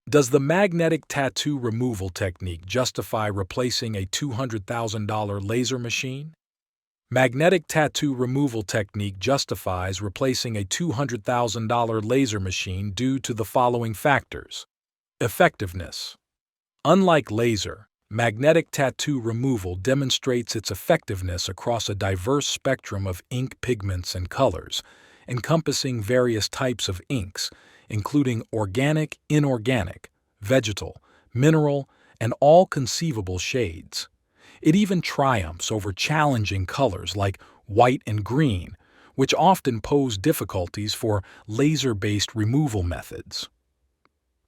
Does the magnetic tattoo removal technique justify replacing a $200,000 laser machine? Magnetic tattoo removal technique justifies replacing a $200,000 laser machine due to the following factors. Effectiveness. Unlike laser, magnetic tattoo removal demonstrates its effectiveness across a diverse spectrum of ink pigments and colors, encompassing various types of inks, including organic, inorganic, vegetal, mineral, and all conceivable shades. It even triumphs over challenging colors like white and green, which often pose difficulties for laser-based removal methods.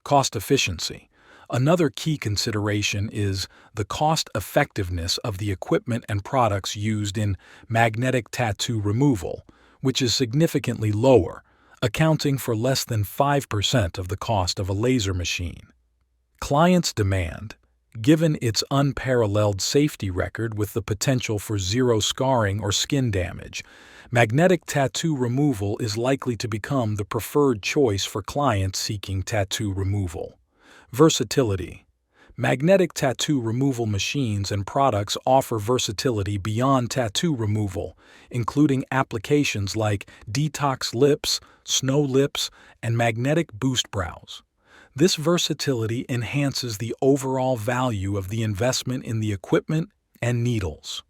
Cost efficiency. Another key consideration is the cost-effectiveness of the equipment and products used in magnetic tattoo removal, which is significantly lower, accounting for less than 5% of the cost of a laser machine. Clients' demand. Given its unparalleled safety record with the potential for zero scarring or skin damage, magnetic tattoo removal is likely to become the preferred choice for clients seeking tattoo removal. Versatility. Magnetic tattoo removal machines and products offer versatility beyond tattoo removal, including applications like detox lips, snow lips, and magnetic boost brows. This versatility enhances the overall value of the investment in the equipment and needles.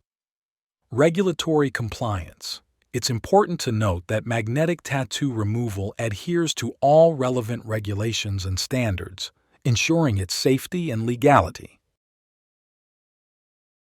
Regulatory compliance. It's important to note that magnetic tattoo removal adheres to all relevant regulations and standards, ensuring its safety and legality.